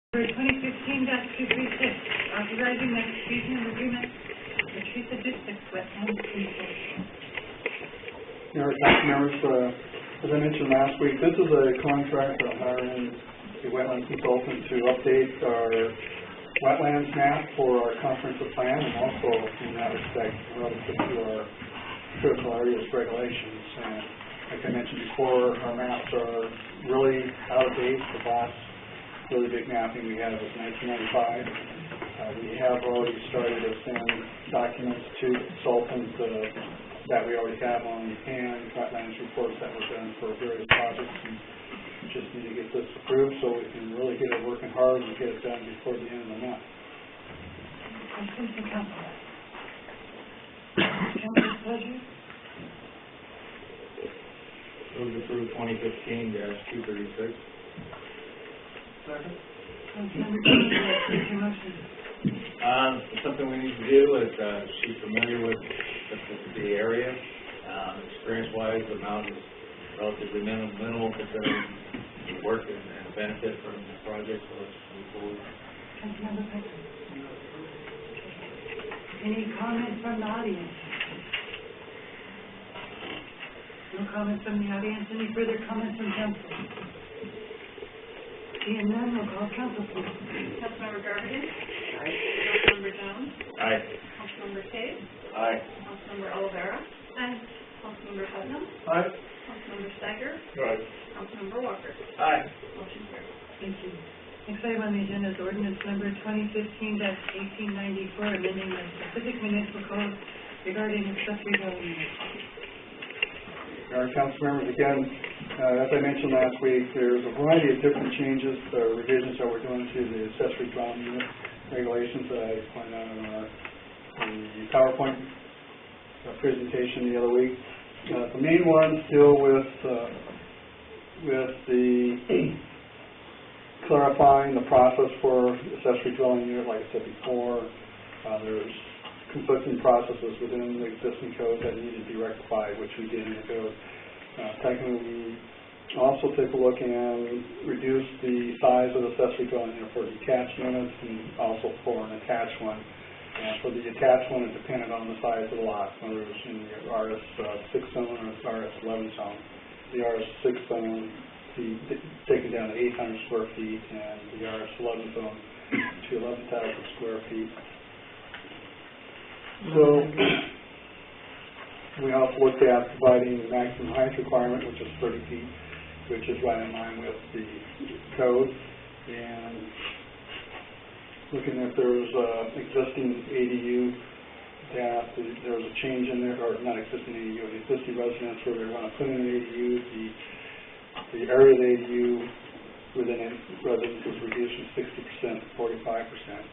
For 2015-236, authorizing the execution of agreement with Teresa District Wetlands Consortium. Council members, as I mentioned last week, this is a contract hiring a wetland consultant to update our wetlands map for our comprehensive plan, and also in that respect relative to our critical areas regulations. And like I mentioned before, our maps are really out of date. The last really big mapping we had was 1995. We have already started to send documents to the consultant that we already have on hand, wetlands reports that were done for various projects, and we just need to get this approved so we can really get it working hard and get it done before the end of the month. Questions from council? Council's pleasure. Move to approve 2015-236. Second. Councilmember King, your motion. It's something we need to do. She's familiar with the area. Experience-wise, the amount is relatively minimal considering the work and the benefit from the project. So let's move forward. Councilmember Peck. Any comments from the audience? No comments from the audience. Any further comments from council? Seeing none, we'll call council, please. Councilmember Garvigan. Aye. Councilmember Jones. Aye. Councilmember Cade. Aye. Councilmember Oliveira. Aye. Councilmember Putnam. Aye. Councilmember Steiger. Aye. Councilmember Walker. Aye. Motion carries. Thank you. Next item on the agenda is ordinance number 2015-1894, amending the specific municipal code regarding accessory dwelling units. Our council members, again, as I mentioned last week, there's a variety of different changes, revisions that we're doing to the accessory dwelling unit regulations that I pointed out in the PowerPoint presentation the other week. The main one still with the clarifying the process for accessory dwelling unit, like I said before. There's conflicting processes within the existing code that need to be rectified, which we did in the code. Secondly, we also take a look and reduce the size of the accessory dwelling unit for detached units and also for an attached one. And for the attached one, it depended on the size of the lot, whether it was in the RS6 zone or RS11 zone. The RS6 zone taken down to 800 square feet, and the RS11 zone to 11,000 square feet. So we also looked at providing the maximum height requirement, which is 30 feet, which is right in line with the code, and looking if there's existing ADU that there's a change in there, or not existing ADU, an existing residence where they want to put in an ADU, the area of the ADU within a residence is reduced from 60% to 45%.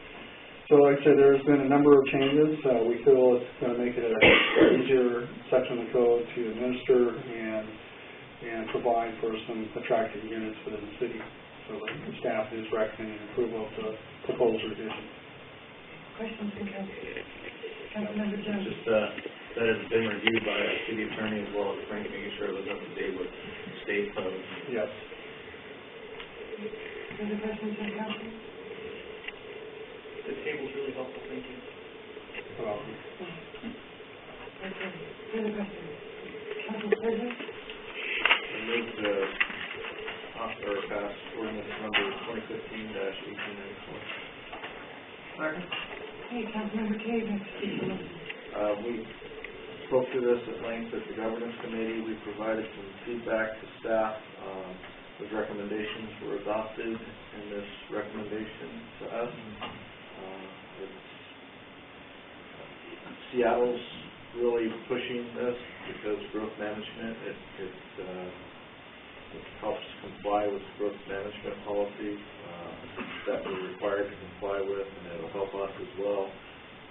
So like I said, there's been a number of changes. We feel it's going to make it an easier section of the code to administer and provide for some attractive units within the city. So the staff is recommending approval of the proposed revision. Questions from council? Councilmember Jones. Just that has been reviewed by our city attorney as well as Frank, making sure it was up to date with state code. Yes. Further questions from council? The table's really helpful. Thank you. Welcome. Okay. Further questions? Council pleasure? I move to offer or pass ordinance number 2015-1894. Second. Hey, Councilmember Cade, next speaker. We spoke to this at length at the governance committee. We provided some feedback to staff. Those recommendations were adopted in this recommendation to us. Seattle's really pushing this because growth management, it helps comply with growth management policy that we're required to comply with, and it'll help us as well.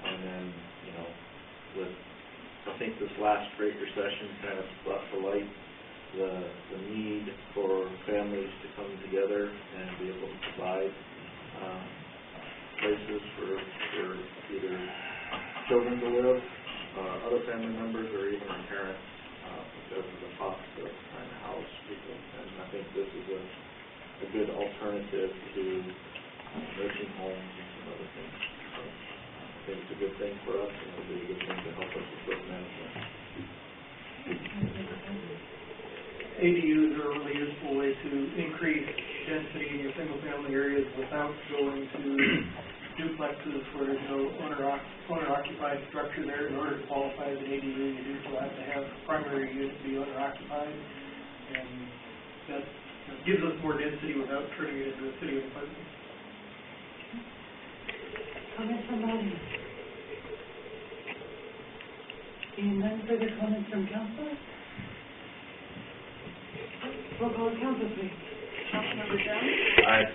And then, I think this last Great Recession kind of brought to light the need for families to come together and be able to provide places for either children to live, other family members, or even a parent because of the cost of trying to house people. And I think this is a good alternative to a good thing for us, and it'll be a good thing to help us with growth management. ADUs are a really useful way to increase density in your single-family areas without going to duplexes where there's no owner-occupied structure there. In order to qualify as an ADU, you do still have to have primary unit be owner-occupied, and that gives us more density without turning it into a city of apartments. Comments from the audience? Seeing none further comments from council? Roll call council, please. Councilmember Jones? Aye.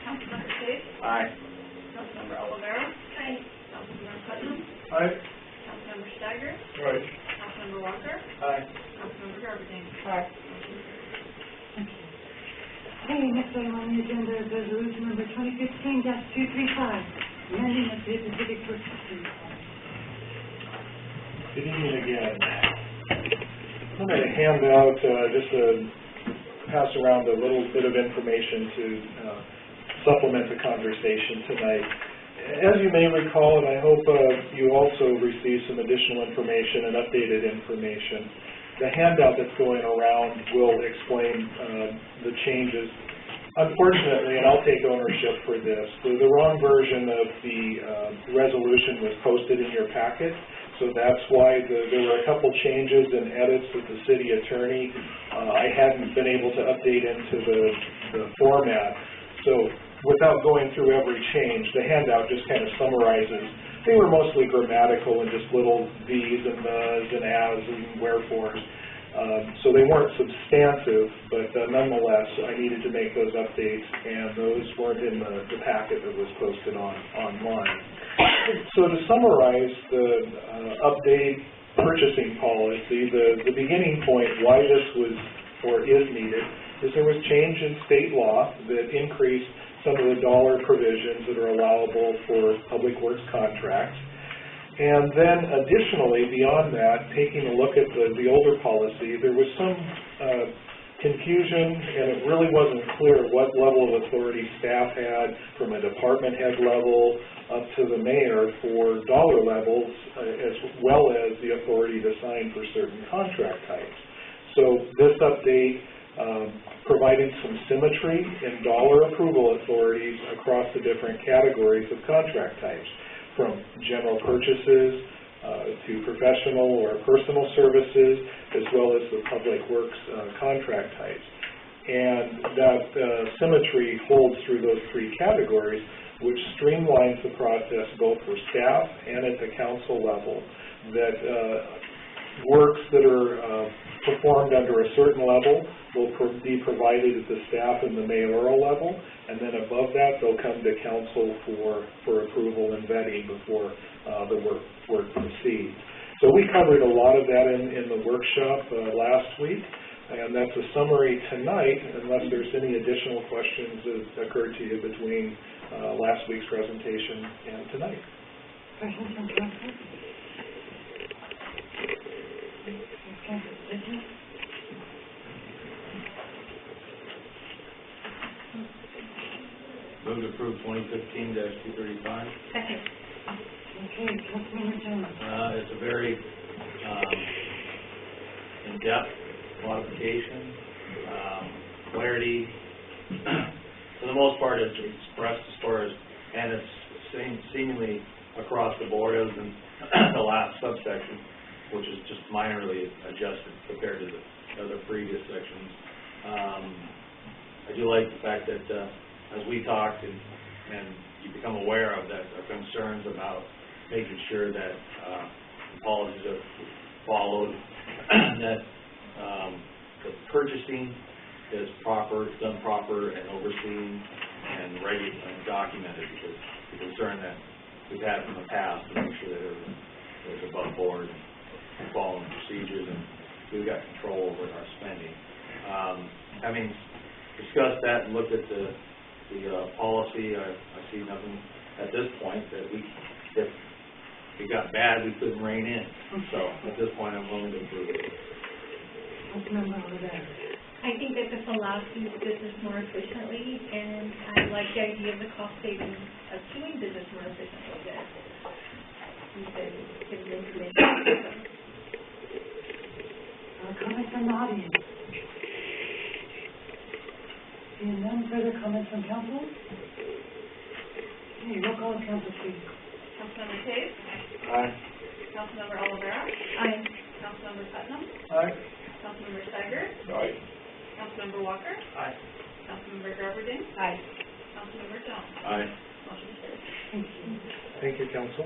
Councilmember Tate? Aye. Councilmember Olivera? Aye. Councilmember Putnam? Aye. Councilmember Steiger? Right. Councilmember Walker? Aye. Councilmember Garberding? Aye. Okay, next item on the agenda is resolution number 2015-235, amending the Pacific Purchasing Policy. Good evening again. I'm going to hand out, just to pass around a little bit of information to supplement the conversation tonight. As you may recall, and I hope you also received some additional information and updated information, the handout that's going around will explain the changes. Unfortunately, and I'll take ownership for this, the wrong version of the resolution was posted in your packet, so that's why there were a couple changes and edits that the city attorney, I hadn't been able to update into the format. So without going through every change, the handout just kind of summarizes. They were mostly grammatical and just little these and thes and as and wherefores. So they weren't substantive, but nonetheless, I needed to make those updates, and those weren't in the packet that was posted online. So to summarize the update purchasing policy, the beginning point why this was or is needed is there was change in state law that increased some of the dollar provisions that are allowable for public works contracts. And then additionally, beyond that, taking a look at the older policy, there was some confusion, and it really wasn't clear what level of authority staff had from a department head level up to the mayor for dollar levels, as well as the authority to sign for certain contract types. So this update provided some symmetry in dollar approval authorities across the different categories of contract types, from general purchases to professional or personal services, as well as the public works contract types. And that symmetry holds through those three categories, which streamlines the process both for staff and at the council level, that works that are performed under a certain level will be provided at the staff and the mayoral level, and then above that they'll come to council for approval and vetting before the work proceeds. So we covered a lot of that in the workshop last week, and that's a summary tonight, unless there's any additional questions that occurred to you between last week's presentation and tonight. Questions from council? Move to approve 2015-235. Second. Okay, Councilmember Jones. It's a very in-depth modification, clarity. For the most part, it's expressed as far as, and it's seemingly across the board, other than the last subsection, which is just minorly adjusted compared to the other previous sections. I do like the fact that as we talked and you become aware of that, our concerns about making sure that the policies are followed, that the purchasing is proper, done proper, and overseen and ready and documented, because the concern that we've had from the past to make sure that everything is above board and following procedures, and we've got control over our spending. Having discussed that and looked at the policy, I see nothing at this point that if it got bad, we couldn't rein in. So at this point, I'm willing to approve it. Councilmember Olivera. I think that this allows to do business more efficiently, and I like the idea of the cost savings of doing business more efficiently. you said, give the information. Comments from the audience? Seeing none further comments from council? Okay, roll call of council, please. Councilmember Cave? Aye. Councilmember Olivera? Aye. Councilmember Putnam? Aye. Councilmember Steiger? Aye. Councilmember Walker? Aye. Councilmember Garberding? Aye. Councilmember Jones? Aye. Motion carries. Thank you. Thank you, council.